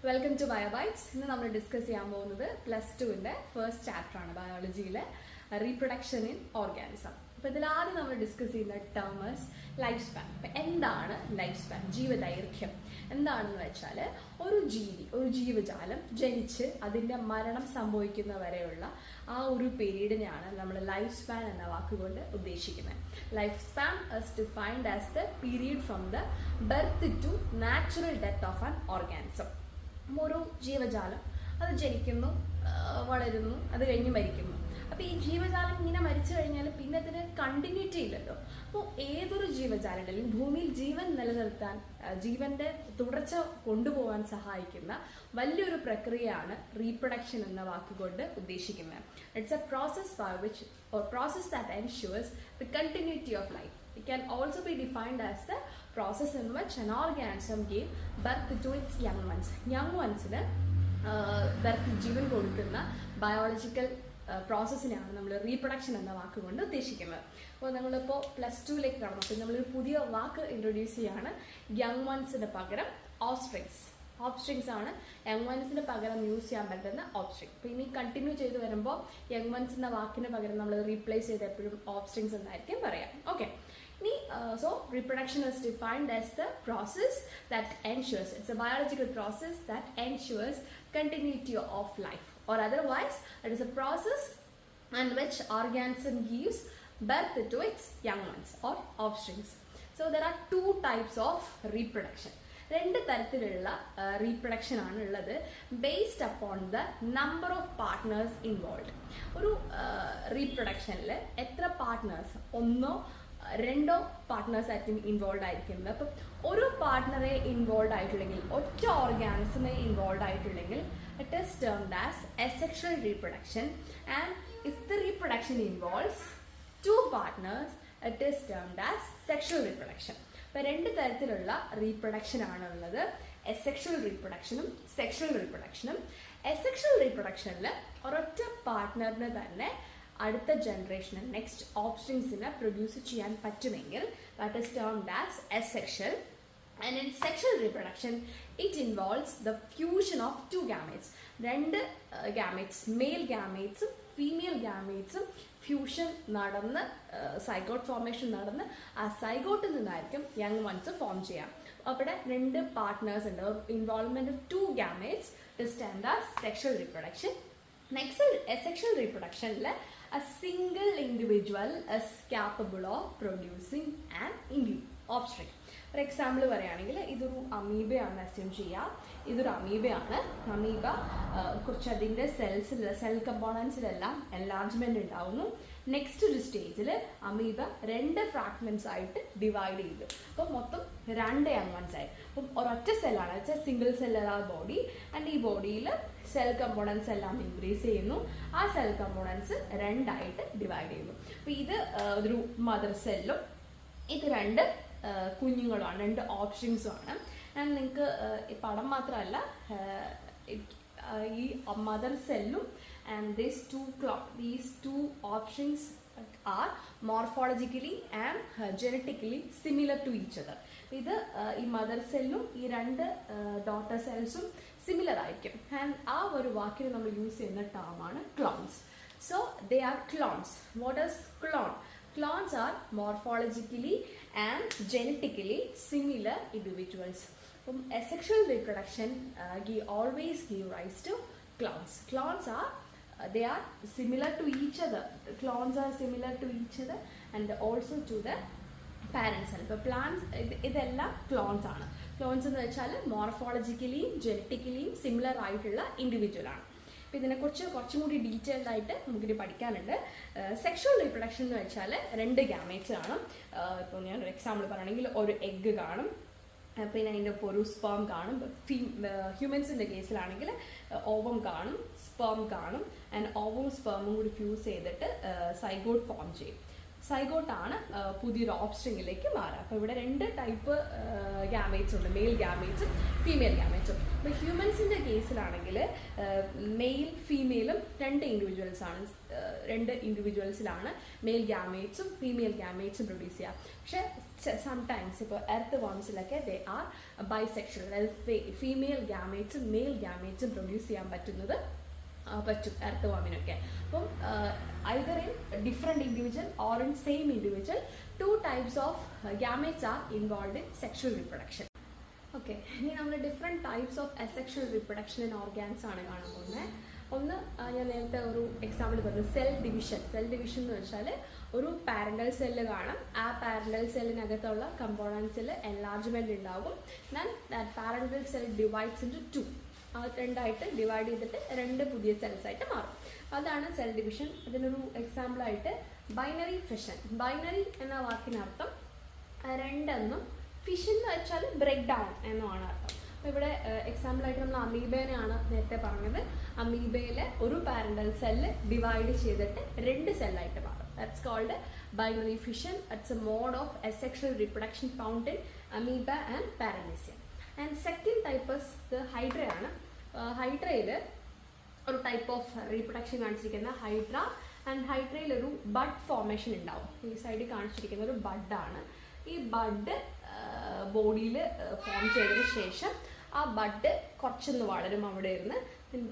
Welcome to ബയോബൈറ്റ്സ്. ഇന്ന് നമ്മൾ discuss ചെയ്യാൻ പോകുന്നത് +2 ഫസ്റ്റ് ചാപ്റ്ററാണ്, ബയോളജിയിലെ റീപ്രൊഡക്ഷൻ ഇൻ ഓർഗാനിസം. അപ്പോൾ ഇതിലാദ്യം നമ്മൾ ഡിസ്കസ് ചെയ്യുന്ന ടേംസ് ലൈഫ് സ്പാൻ. അപ്പം എന്താണ് ലൈഫ് സ്പാൻ? ജീവദൈർഘ്യം എന്താണെന്ന് വെച്ചാൽ ഒരു ജീവജാലം ജനിച്ച് അതിൻ്റെ മരണം സംഭവിക്കുന്ന വരെയുള്ള ആ ഒരു പീരീഡിനെയാണ് നമ്മൾ ലൈഫ് സ്പാൻ എന്ന വാക്കുകൊണ്ട് ഉദ്ദേശിക്കുന്നത്. Life span is defined as the period from the birth to natural death of an organism. ഒരു ജീവജാലം അത് ജനിക്കുന്നു, വളരുന്നു, അത് കഴിഞ്ഞ് മരിക്കുന്നു. അപ്പോൾ ഈ ജീവജാലം ഇങ്ങനെ മരിച്ചു കഴിഞ്ഞാൽ പിന്നെ അതിന് കണ്ടിന്യൂറ്റി ഇല്ലല്ലോ. അപ്പോൾ ഏതൊരു ജീവജാലം അല്ലെങ്കിൽ ഭൂമിയിൽ ജീവൻ നിലനിർത്താൻ, ജീവന്റെ തുടർച്ച കൊണ്ടുപോകാൻ സഹായിക്കുന്ന വലിയൊരു പ്രക്രിയയാണ് റീപ്രൊഡക്ഷൻ എന്ന വാക്കുകൊണ്ട് ഉദ്ദേശിക്കുന്നത്. It's A process by which or process that ensures the continuity of life. It can also be defined as the process in which an organism gave birth to its young ones. Young onesന് ജീവൻ കൊടുക്കുന്ന biological പ്രോസസ്സിനെയാണ് നമ്മൾ reproduction എന്ന വാക്ക് കൊണ്ട് ഉദ്ദേശിക്കുന്നത്. അപ്പോൾ നമ്മളിപ്പോൾ +2 കാണും. അപ്പോൾ നമ്മളൊരു പുതിയ വാക്ക് ഇൻട്രൊഡ്യൂസ് ചെയ്യാണ്. യങ് വൺസിന് പകരം ഓഫ്സ്പ്രിങ്സ് ആണ് യങ് വൺസിന് പകരം യൂസ് ചെയ്യാൻ പറ്റുന്ന ഓഫ്സ്പ്രിങ്. അപ്പോൾ ഇനി കണ്ടിന്യൂ ചെയ്ത് വരുമ്പോൾ യങ് വൺസ് എന്ന വാക്കിന് പകരം നമ്മൾ റീപ്ലേസ് ചെയ്ത് എപ്പോഴും ഓഫ്സ്പ്രിങ്സ് എന്നായിരിക്കും പറയാം. Okay, so reproduction is defined as the process that ensures, it's a biological process that ensures continuity of life, or otherwise it is a process in which organism gives birth to its young ones or offsprings. So there are two types of reproduction. രണ്ട് തരത്തിലുള്ള reproduction ആണ് ഉള്ളത്, based upon the number of partners involve. ഒരു റീപ്രൊഡക്ഷനിൽ എത്ര partners, ഒന്നോ രണ്ടോ partners ആയിരിക്കും ഇൻവോൾവ് ആയിരിക്കുന്നത്. അപ്പം ഒരു പാർട്ട്ണറെ ഇൻവോൾവ് ആയിട്ടുണ്ടെങ്കിൽ, ഒറ്റ ഓർഗാനിസമെ ഇൻവോൾവ് ആയിട്ടുണ്ടെങ്കിൽ, it is termed as asexual reproduction. And if the reproduction involves two partners, it is termed as sexual reproduction. അപ്പോൾ രണ്ട് തരത്തിലുള്ള റീപ്രൊഡക്ഷൻ ആണ് ഉള്ളത്, asexual റീപ്രൊഡക്ഷനും സെക്ഷൽ റീപ്രൊഡക്ഷനും. asexual റീപ്രൊഡക്ഷനിൽ ഒരൊറ്റ പാർട്ട്ണറിന് തന്നെ അടുത്ത ജനറേഷന്, നെക്സ്റ്റ് ഓഫ്സ്പ്രിങ്സിന് പ്രൊഡ്യൂസ് ചെയ്യാൻ പറ്റുമെങ്കിൽ that is termed as asexual. And in sexual reproduction, it involves the fusion of two gametes. രണ്ട് gametes, male gametesഉം ഫീമെയിൽ gametesഉം ഫ്യൂഷൻ നടന്ന് സൈഗോട്ട് ഫോർമേഷൻ നടന്ന് ആ സൈഗോട്ടിൽ നിന്നായിരിക്കും യങ് വൺസ് ഫോം ചെയ്യാം. അവിടെ രണ്ട് പാർട്ട്നേഴ്സ് ഉണ്ട്, involvement of two gametes is termed as sexual reproduction. Next, asexual reproduction, a single individual is capable of producing an offspring. For example പറയുകയാണെങ്കിൽ ഇതൊരു അമീബയാണ് അസ്യൂം ചെയ്യുക. ഇതൊരു അമീബയാണ്. അമീബ കുറച്ച് അതിൻ്റെ സെൽ കമ്പോണൻസിലെല്ലാം എൻലാർജ്മെന്റ് ഉണ്ടാവുന്നു. നെക്സ്റ്റ് ഒരു സ്റ്റേജിൽ അമീബ രണ്ട് ഫ്രാഗ്മെന്റ്സ് ആയിട്ട് ഡിവൈഡ് ചെയ്തു. അപ്പം മൊത്തം രണ്ട് യങ് വൺസ് ആയി. അപ്പം ഒരൊറ്റ സെല്ലാണ്, വെച്ചാൽ സിംഗിൾ സെല്ലുലാർ ബോഡി. ആൻഡ് ഈ ബോഡിയിൽ സെൽ കമ്പോണൻസ് എല്ലാം ഇൻക്രീസ് ചെയ്യുന്നു. ആ സെൽ കമ്പോണൻസ് രണ്ടായിട്ട് ഡിവൈഡ് ചെയ്യുന്നു. അപ്പോൾ ഇത് ഒരു മദർ സെല്ലും ഇത് രണ്ട് കുഞ്ഞുങ്ങളുമാണ്, രണ്ട് ഓപ്ഷൻസും ആണ്. ആൻഡ് നിങ്ങൾക്ക് പടം മാത്രമല്ല, ഈ മദർ സെല്ലും and these two options are morphologically and genetically similar to each other. ഇത് ഈ മദർ സെല്ലും ഈ രണ്ട് ഡോട്ടർ സെൽസും സിമിലർ ആയിരിക്കും. ആൻഡ് ആ ഒരു വാക്കിന് നമ്മൾ യൂസ് ചെയ്യുന്ന ടേമാണ് clones. So they are clones. What is clone? Clones are morphologically and genetically similar individuals. Asexual reproduction always give rise to clones. Clones are they are similar to each other. Clones are similar to each other and also to the parent cell. ഇപ്പോൾ plants ഇതെല്ലാം clones ആണ്. Clones എന്ന് വെച്ചാൽ മോർഫോളജിക്കലിയും ജനറ്റിക്കലിയും similar ആയിട്ടുള്ള individual ആണ്. അപ്പോൾ ഇതിനെക്കുറിച്ച് കുറച്ചും കൂടി ഡീറ്റെയിൽഡ് ആയിട്ട് നമുക്കിത് പഠിക്കാനുണ്ട്. സെക്ഷൽ റീപ്രൊഡക്ഷൻ എന്ന് വെച്ചാൽ രണ്ട് ഗാമേറ്റ്സ് കാണും. ഇപ്പോൾ ഞാൻ ഒരു എക്സാമ്പിൾ പറയുകയാണെങ്കിൽ ഒരു എഗ്ഗ് കാണും, പിന്നെ അതിൻ്റെ ഒപ്പം ഒരു സ്പേം കാണും. ഹ്യൂമൻസിൻ്റെ കേസിലാണെങ്കിൽ ഓവം കാണും, സ്പേം കാണും. ആൻഡ് ഓവവും സ്പേമും കൂടി ഫ്യൂസ് ചെയ്തിട്ട് സൈഗോട്ട് ഫോം ചെയ്യും. സൈഗോട്ടാണ് പുതിയൊരു ഓപ്സ്ട്രിങ്ങിലേക്ക് മാറുക. അപ്പോൾ ഇവിടെ 2 ടൈപ്പ് ഗ്യാമേറ്റ്സ് ഉണ്ട്, മെയിൽ ഗ്യാമേറ്റ്സും ഫീമെയിൽ ഗ്യാമേറ്റ്സും. അപ്പോൾ ഹ്യൂമൻസിൻ്റെ കേസിലാണെങ്കിൽ മെയിൽ ഫീമെയിലും 2 ഇൻഡിവിജ്വൽസിലാണ് മെയിൽ ഗ്യാമേറ്റ്സും ഫീമെയിൽ ഗ്യാമേറ്റ്സും പ്രൊഡ്യൂസ് ചെയ്യുക. പക്ഷേ സംടൈംസ് ഇപ്പോൾ എർത്ത് വർംസിലൊക്കെ ദേ ആർ ബൈസെക്ഷൽ, അതായത് ഫീമെയിൽ ഗ്യാമേറ്റ്സും മെയിൽ ഗ്യാമേറ്റ്സും പ്രൊഡ്യൂസ് ചെയ്യാൻ പറ്റും എർത്ത് വർമിനൊക്കെ. അപ്പം either in different individual or in same individual, 2 types of gametes are involved in sexual reproduction. Okay, ഇനി നമ്മൾ different types of asexual reproduction in organs ആണ് കാണാൻ പോകുന്നത്. ഒന്ന് ഞാൻ നേരത്തെ ഒരു എക്സാമ്പിൾ പറഞ്ഞത് സെൽ ഡിവിഷൻ എന്ന് വെച്ചാൽ ഒരു പാരൻ്റൽ സെല്ല് കാണാം. ആ പാരൻ്റൽ സെല്ലിനകത്തുള്ള കമ്പോണൻസിൽ എൻലാർജ്മെൻറ്റ് ഉണ്ടാകും. That parental cell divides into 2, 2ആയിട്ട് ഡിവൈഡ് ചെയ്തിട്ട് 2 പുതിയ സെൽസ് ആയിട്ട് മാറും. അതാണ് സെൽ ഡിവിഷൻ. അതിനൊരു എക്സാമ്പിളായിട്ട് ബൈനറി ഫിഷൻ. ബൈനറി എന്ന വാക്കിനർത്ഥം 2 എന്നും ഫിഷൻ എന്ന് വെച്ചാൽ ബ്രേക്ക് ഡൗൺ എന്നുമാണ് അർത്ഥം. അപ്പോൾ ഇവിടെ എക്സാമ്പിളായിട്ട് നമ്മൾ അമീബേനെയാണ് നേരത്തെ പറഞ്ഞത്. അമീബയിലെ ഒരു പാരൻ്റൽ സെല്ല് ഡിവൈഡ് ചെയ്തിട്ട് 2 സെല്ലായിട്ട് മാറും. That's called binary fission. It's a mode of asexual reproduction found in amoeba and paramecium. And second type ഹൈഡ്രയാണ്. ഹൈഡ്രയിൽ ഒരു ടൈപ്പ് ഓഫ് റീപ്രൊഡക്ഷൻ കാണിച്ചിരിക്കുന്ന ഹൈഡ്ര. ആൻഡ് ഹൈഡ്രയിൽ ഒരു ബഡ് ഫോർമേഷൻ ഉണ്ടാവും. ഈ സൈഡിൽ കാണിച്ചിരിക്കുന്ന ഒരു ബഡാണ്. ഈ ബഡ് ബോഡിയിൽ ഫോം ചെയ്തതിന് ശേഷം ആ ബഡ് കുറച്ചൊന്ന് വളരും അവിടെ ഇരുന്ന്.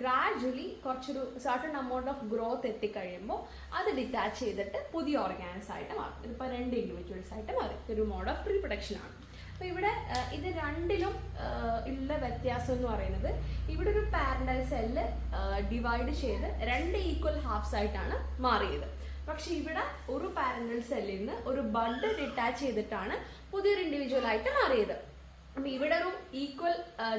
ഗ്രാജുവലി കുറച്ചൊരു സർട്ടൺ എമൗണ്ട് ഓഫ് ഗ്രോത്ത് എത്തിക്കഴിയുമ്പോൾ അത് ഡിറ്റാച്ച് ചെയ്തിട്ട് പുതിയ ഓർഗാൻസ് ആയിട്ട് മാറും. ഇതിപ്പോൾ 2 ഇൻഡിവിജ്വൽസ് ആയിട്ട് മാറും. ഇതൊരു മോഡ് ഓഫ് റീപ്രൊഡക്ഷൻ ആണ്. അപ്പോൾ ഇവിടെ ഇത് രണ്ടിലും ഉള്ള വ്യത്യാസം എന്ന് പറയുന്നത്, ഇവിടെ ഒരു പാരൻ്റൽ സെല്ല് ഡിവൈഡ് ചെയ്ത് 2 ഈക്വൽ ഹാഫ്സ് ആയിട്ടാണ് മാറിയത്. പക്ഷെ ഇവിടെ ഒരു പാരൻ്റൽ സെല്ലിൽ നിന്ന് ഒരു ബഡ് ഡിറ്റാച്ച് ചെയ്തിട്ടാണ് പുതിയൊരു ഇൻഡിവിജ്വൽ ആയിട്ട് മാറിയത്. അപ്പം ഇവിടെ ഒരു ഈക്വൽ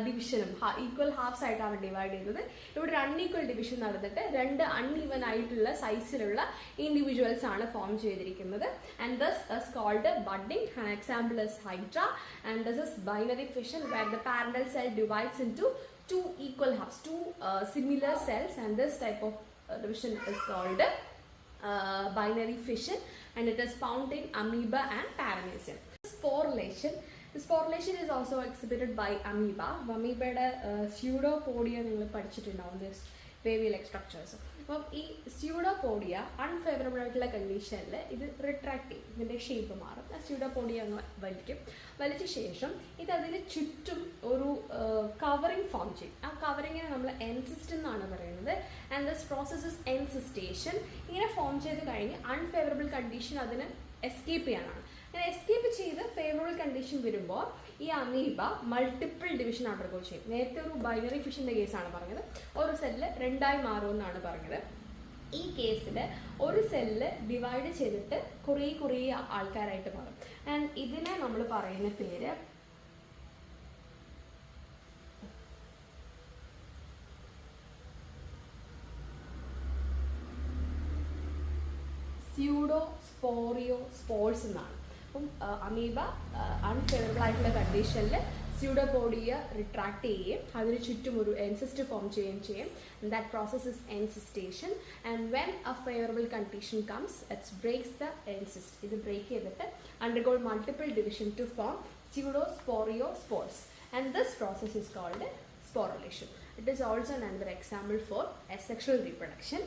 ഡിവിഷനും ഈക്വൽ ഹാഫ്സ് ആയിട്ടാണ് ഡിവൈഡ് ചെയ്തത്. ഇവിടെ ഒരു അൺഈക്വൽ ഡിവിഷൻ നടന്നിട്ട് 2 അൺഈവൻ ആയിട്ടുള്ള സൈസിലുള്ള ഇൻഡിവിജ്വൽസ് ആണ് ഫോം ചെയ്തിരിക്കുന്നത്. And this is called budding. An example is hydra. And this is binary fission where the parental cell divides into 2 equal halves, 2 similar cells. And this type of division is called binary fission, and it is found in amoeba and paramecium. Sporulation is also exhibited by amoeba. Amoebയുടെ pseudopodia നിങ്ങൾ പഠിച്ചിട്ടുണ്ടാവും, this wavy like structures. അപ്പം ഈ pseudopodia unfavourable ആയിട്ടുള്ള കണ്ടീഷനിൽ ഇത് retract ചെയ്യും, ഇതിൻ്റെ ഷേപ്പ് മാറും. ആ സ്യൂഡോപോഡിയ അങ്ങ് വലിച്ച ശേഷം ഇത് അതിന് ചുറ്റും ഒരു കവറിങ് ഫോം ചെയ്യും. ആ കവറിങ്ങിനെ നമ്മൾ എൻസിസ്റ്റ് എന്നാണ് പറയുന്നത്. And this process is encystation. ഇങ്ങനെ ഫോം ചെയ്ത് കഴിഞ്ഞ് അൺഫേവറബിൾ കണ്ടീഷൻ അതിന് എസ്കേപ്പ് ചെയ്യാനാണ്. അങ്ങനെ എസ്കേപ്പ് ചെയ്ത് ഫേവറബിൾ കണ്ടീഷൻ വരുമ്പോൾ ഈ അമീബ മൾട്ടിപ്പിൾ ഡിവിഷൻ അണ്ടർഗോ ചെയ്യും. നേരത്തെ ഒരു ബൈനറി ഫിഷിൻ്റെ കേസാണ് പറഞ്ഞത്, ഒരു സെല്ല് 2ആയി മാറുമെന്നാണ് പറഞ്ഞത്. ഈ കേസിൽ ഒരു സെല്ല് ഡിവൈഡ് ചെയ്തിട്ട് കുറേ ആൾക്കാരായിട്ട് മാറും. ആൻഡ് ഇതിനെ നമ്മൾ പറയുന്ന പേര് സ്യൂഡോസ്പോറിയോസ്പോർസ് എന്നാണ്. അപ്പം അമീബ അൺഫേവറബിൾ ആയിട്ടുള്ള കണ്ടീഷനിൽ സ്യൂഡോപോഡിയ റിട്രാക്ട് ചെയ്യുകയും അതിന് ചുറ്റും ഒരു എൻസിസ്റ്റ് ഫോം ചെയ്യുകയും ചെയ്യും. That process is encystation. And when a favourable condition comes it's breaks the encyst. ഇത് ബ്രേക്ക് ചെയ്തിട്ട് undergo multiple division to form സ്യൂഡോസ്പോറിയോസ്പോർസ്. And this process is called sporulation. It is also another example for asexual reproduction.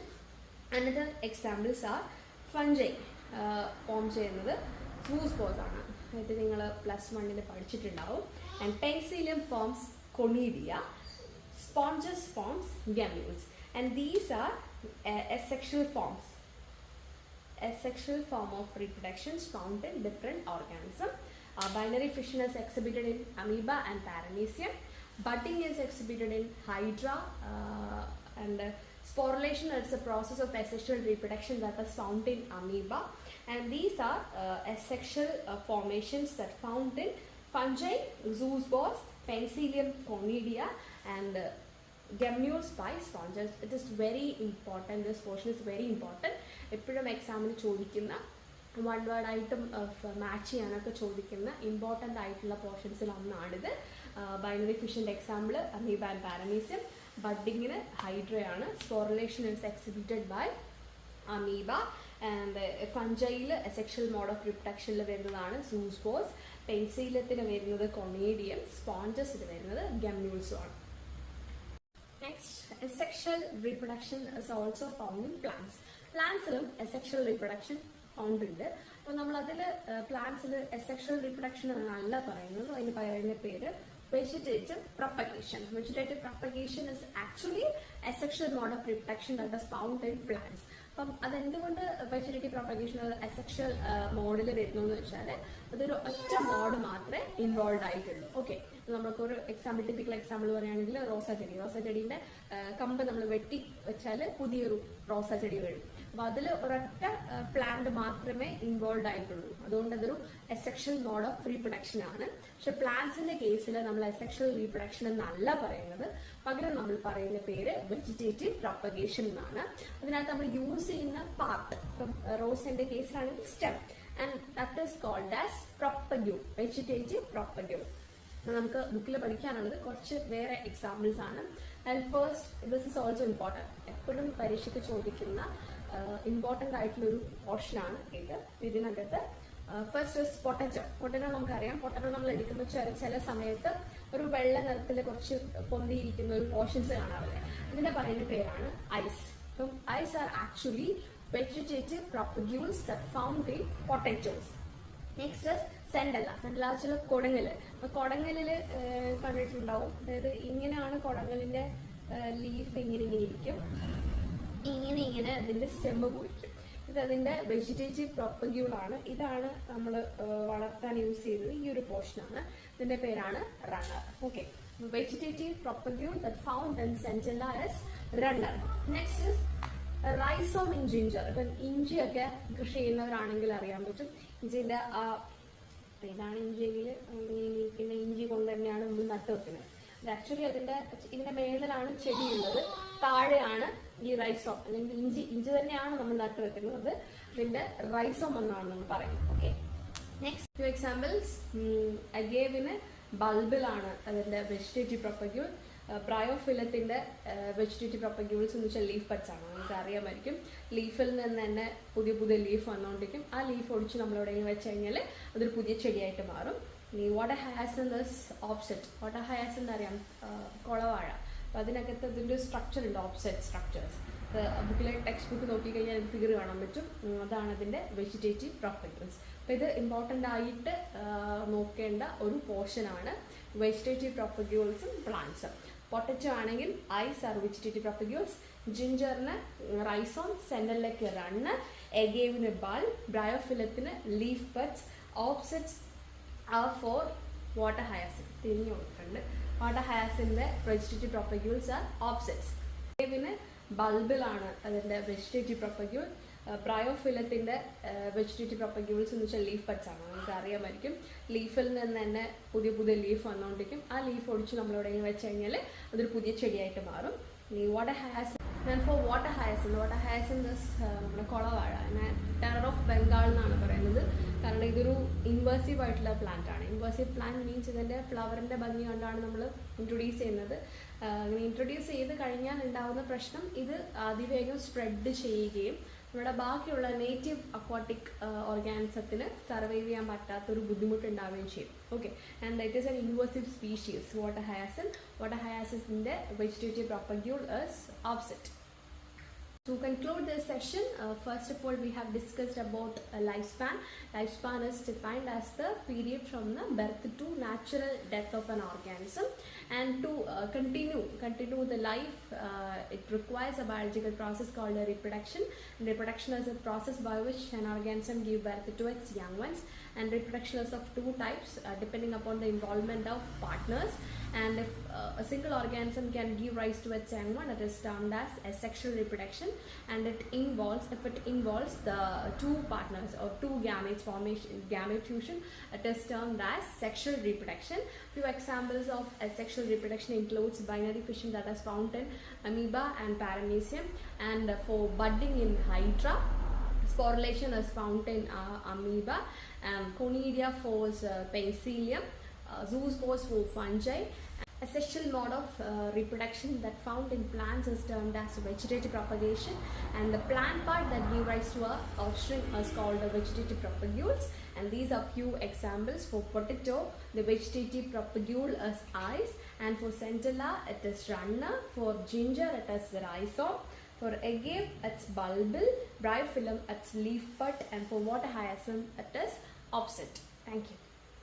Another examples are fungi. Form ചെയ്യുന്നത് zoospores ആണ്. ഇത് നിങ്ങൾ +1 പഠിച്ചിട്ടുണ്ടാവും. And penicillium forms conidia. Sponges forms gemmules. And these are asexual forms. Asexual form of reproduction found in different organisms. Binary fission is exhibited in amoeba and paramecium. Budding is exhibited in hydra, and sporulation is a process of asexual reproduction that is found in amoeba. And these are asexual formations that found in fungi, zoospores, penicillium conidia, and gemmules by sponges. It is very important. This portion is very important. എപ്പോഴും എക്സാമിന് ചോദിക്കുന്ന one വേർഡായിട്ടും match ചെയ്യാനൊക്കെ ചോദിക്കുന്ന important ആയിട്ടുള്ള പോർഷൻസിൽ ഒന്നാണിത്. Binary ഫിഷിൻ്റെ example amoeba and paramecium. ബഡ്ഡിങ്ങിന് ഹൈഡ്രയാണ്. Sporulation is exhibited by amoeba. And ഫഞ്ചൈയിൽ സെക്ഷൽ മോഡ് ഓഫ് റിപ്രൊഡക്ഷനിൽ വരുന്നതാണ് സൂസ്പോസ്, പെൻസീലത്തിന് വരുന്നത് കൊണീഡിയം, സ്പോഞ്ചസിന് വരുന്നത് ഗമ്മ്യൂൾസും ആണ്. Next, asexual reproduction is also found in plants. പ്ലാന്റ്സിലും asexual reproduction ഫൗണ്ട് ഉണ്ട്. അപ്പോൾ നമ്മൾ അതിൽ പ്ലാന്റ്സിൽ asexual reproduction എന്നല്ല പറയുന്നത്, അതിന് പറയുന്ന പേര് vegetative propagation. Vegetative propagation is actually asexual mode of reproduction that is found in plants. അപ്പം അതെന്തുകൊണ്ട് വെജിറ്റേറ്റീവ് പ്രൊപ്പഗേഷൻ അസെക്ഷൽ മോഡിൽ വരുന്നു എന്ന് വെച്ചാൽ അതൊരു ഒറ്റ മോഡ് മാത്രമേ ഇൻവോൾവ് ആയിട്ടുള്ളൂ. ഓക്കെ, നമുക്കൊരു എക്സാമ്പിൾ, ടിപ്പിക്കൽ എക്സാമ്പിൾ പറയുകയാണെങ്കിൽ റോസാ ചെടീൻ്റെ കമ്പ് നമ്മൾ വെട്ടി വെച്ചാൽ പുതിയൊരു റോസാ ചെടി വരും. അപ്പൊ അതിൽ ഒരൊറ്റ പ്ലാന്റ് മാത്രമേ ഇൻവോൾവ് ആയിട്ടുള്ളൂ, അതുകൊണ്ട് അതൊരു അസെക്ഷൽ മോഡ് ഓഫ് റീപ്രൊഡക്ഷൻ ആണ്. പക്ഷെ പ്ലാന്റ്സിന്റെ കേസിൽ നമ്മൾ അസെക്ഷൽ റീപ്രൊഡക്ഷൻ എന്നല്ല പറയുന്നത്, പകരം നമ്മൾ പറയുന്ന പേര് വെജിറ്റേറ്റീവ് പ്രൊപ്പഗേഷൻ എന്നാണ്. അതിനകത്ത് നമ്മൾ യൂസ് ചെയ്യുന്ന പാർട്ട്, ഇപ്പം റോസിന്റെ കേസിലാണെങ്കിൽ stem, and that is called as propagule, vegetative propagule. നമുക്ക് ബുക്കിൽ പഠിക്കാനുള്ളത് കുറച്ച് വേറെ എക്സാമ്പിൾസ് ആണ്. And first, this is also important, എപ്പോഴും പരീക്ഷയ്ക്ക് ചോദിക്കുന്ന ഇമ്പോർട്ടൻ്റ് ആയിട്ടുള്ളൊരു പോർഷനാണ് ഇത്. ഇതിനകത്ത് ഫസ്റ്റ് പൊട്ടറ്റോ നമുക്കറിയാം. പൊട്ടറ്റോ നമ്മൾ എടുക്കുമ്പോൾ ചില സമയത്ത് ഒരു വെള്ള നിറത്തിൽ കുറച്ച് പൊന്തിയിരിക്കുന്ന ഒരു പോർഷൻസ് കാണാറില്ല, ഇതിന്റെ പറയുന്ന പേരാണ് ഐസ്. അപ്പം eyes are actually vegetative propagules that found in potatoes. Next സെൻഡല്ല വെച്ചാൽ കൊടങ്ങല്. കൊടങ്ങലില് കണ്ടിട്ടുണ്ടാവും, അതായത് ഇങ്ങനെയാണ് കൊടങ്ങലിന്റെ ലീഫ്, ഇങ്ങനെ ഇരിക്കും, ഇങ്ങനെ അതിന്റെ സ്റ്റെമ്പ് കുറിക്കും. ഇത് അതിന്റെ വെജിറ്റേറ്റീവ് പ്രൊപ്പഗ്യൂൾ ആണ്. ഇതാണ് നമ്മൾ വളർത്താൻ യൂസ് ചെയ്തത്, ഈ ഒരു പോർഷനാണ്. ഇതിന്റെ പേരാണ് runner. Okay, vegetative propagule that found in സെൻഡല്ല is runner. Next is rhizome in ginger. ഇപ്പം ഇഞ്ചിയൊക്കെ കൃഷി ചെയ്യുന്നവരാണെങ്കിൽ അറിയാൻ പറ്റും, ഇഞ്ചിന്റെ ഇതാണ് ഇഞ്ചിയിൽ പിന്നെ ഇഞ്ചി കൊണ്ട് തന്നെയാണ് നമ്മൾ നട്ടു വെക്കുന്നത്. ആക്ച്വലി ഇതിന്റെ മേളിലാണ് ചെടിയുള്ളത്, താഴെയാണ് ഈ റൈസോം അല്ലെങ്കിൽ ഇഞ്ചി തന്നെയാണ് നമ്മൾ നട്ടു വെക്കുന്നത്. ഇതിന്റെ റൈസോം എന്നാണ് നമ്മൾ പറയുന്നത്. Okay, next two examples. അഗേവിന് ബൾബിലാണ് അതിന്റെ വെജിറ്റേറ്റീവ് പ്രൊപ്പഗ്യൂൾ. ബ്രയോഫിലത്തിന്റെ വെജിറ്റേറ്റീവ് പ്രൊപ്പഗ്യൂൾസ് എന്ന് വെച്ചാൽ ലീഫ് ബഡ്സ് ആണ്, നമുക്ക് അറിയാമായിരിക്കും. ലീഫിൽ നിന്ന് തന്നെ പുതിയ പുതിയ ലീഫ് വന്നുകൊണ്ടിരിക്കും. ആ ലീഫ് ഒടിച്ച് നമ്മൾ എവിടെയെങ്കിലും വെച്ച് കഴിഞ്ഞാൽ അതൊരു പുതിയ ചെടിയായിട്ട് മാറും. ഈ വാട്ടർ ഹയാസിൻസ് ഓപ്സെറ്റ്, വാട്ടർ ഹയാസിൻ അറിയാം, കുളവാഴ. അപ്പം അതിനകത്ത് ഇതിൻ്റെ സ്ട്രക്ചർ ഉണ്ട്, ഓപ്സെറ്റ് സ്ട്രക്ചേഴ്സ്. ബുക്കിലെ ടെക്സ്റ്റ് ബുക്ക് നോക്കിക്കഴിഞ്ഞാൽ ഫിഗർ കാണാൻ പറ്റും. അതാണ് അതിൻ്റെ വെജിറ്റേറ്റീവ് പ്രൊപ്പഗ്യൂൾസ്. അപ്പോൾ ഇത് ഇമ്പോർട്ടൻ്റ് ആയിട്ട് നോക്കേണ്ട ഒരു പോർഷനാണ് വെജിറ്റേറ്റീവ് പ്രൊപ്പഗ്യൂൾസും പ്ലാന്റ്സും. പൊട്ടറ്റോ ആണെങ്കിൽ ഐസ് ആർ വെജിറ്റേറ്റീവ് പ്രൊപ്പഗ്യൂൾസ്, ജിഞ്ചറിന് റൈസോം, സെൻഡലിലേക്ക് റണ്ണ്, എഗേവിന് ബൾ, ബ്രയോഫിലത്തിന് leaf buds, offsets are for water hyacinth. തിരിഞ്ഞു കൊടുക്കുന്നുണ്ട്. വാട്ടർ ഹയാസിൻ്റെ വെജിറ്റേറ്റീവ് പ്രൊപ്പഗ്യൂൾസ് ആർ ഓപ്സെറ്റ്സ്. എഗേവിന് ബൾബിലാണ് അതിൻ്റെ വെജിറ്റേറ്റീവ് പ്രൊപ്പഗ്യൂൾ. ബ്രയോഫിലത്തിന്റെ വെജിറ്റേറ്റീവ് പ്രൊപ്പഗ്യൂൾസ് എന്ന് വെച്ചാൽ ലീഫ് ബഡ്സ് ആണ്, നമുക്ക് അറിയാമായിരിക്കും. ലീഫിൽ നിന്ന് തന്നെ പുതിയ പുതിയ ലീഫ് വന്നുകൊണ്ടിരിക്കും. ആ ലീഫ് ഒടിച്ച് നമ്മൾ എവിടെയെങ്കിലും വെച്ച് കഴിഞ്ഞാൽ അതൊരു പുതിയ ചെടിയായിട്ട് മാറും. ഈ വാട്ടർ ഹയാസിൻ, ഫോർ വാട്ടർ ഹയാസിൻ നമ്മുടെ കുളവാഴ, അതിനെ ടെറർ ഓഫ് ബംഗാൾ എന്നാണ് പറയുന്നത്. കാരണം ഇതൊരു ഇൻവേഴ്സീവ് ആയിട്ടുള്ള പ്ലാന്റ് ആണ്. ഇൻവേഴ്സീവ് പ്ലാന്റ് മീൻസ് ഇതിൻ്റെ ഫ്ലവറിൻ്റെ ഭംഗി കൊണ്ടാണ് നമ്മൾ ഇൻട്രൊഡ്യൂസ് ചെയ്യുന്നത്. ഇങ്ങനെ ഇൻട്രൊഡ്യൂസ് ചെയ്ത് കഴിഞ്ഞാൽ ഉണ്ടാകുന്ന പ്രശ്നം, ഇത് അതിവേഗം സ്പ്രെഡ് ചെയ്യുകയും നമ്മുടെ ബാക്കിയുള്ള നേറ്റീവ് അക്വാട്ടിക് ഓർഗാനിസത്തിന് സർവൈവ് ചെയ്യാൻ പറ്റാത്തൊരു ബുദ്ധിമുട്ടുണ്ടാവുകയും ചെയ്യും. Okay, and that is an invasive species water hyacinth. Water ഹയാസിൻ്റെ vegetative propagule is offset. To conclude this session, first of all we have discussed about lifespan. Lifespan is defined as the period from the birth to natural death of an organism, and to continue the life, it requires a biological process called a reproduction. And reproduction is a process by which an organism gives birth to its young ones, and reproduction is of two types depending upon the involvement of partners. And if a single organism can give rise to its young one, it is termed as asexual reproduction. And if it involves the two partners or two gametes formation, gamete fusion, it is termed as sexual reproduction. Few examples of asexual reproduction includes binary fission that is found in amoeba and paramecium, and for budding in hydra, sporulation is found in amoeba, and conidia for penicillium, zoospores for fungi, A sexual mode of reproduction that found in plants is termed as vegetative propagation, and the plant part that give rise to a offspring is called the vegetative propagules. And these are few examples. For potato, the vegetative propagule is eyes, and for centella it is runner, for ginger it is rhizome, for agave it's bulbil, bryophyllum it's leaf bud, and for water hyacinth it is opposite. Thank you.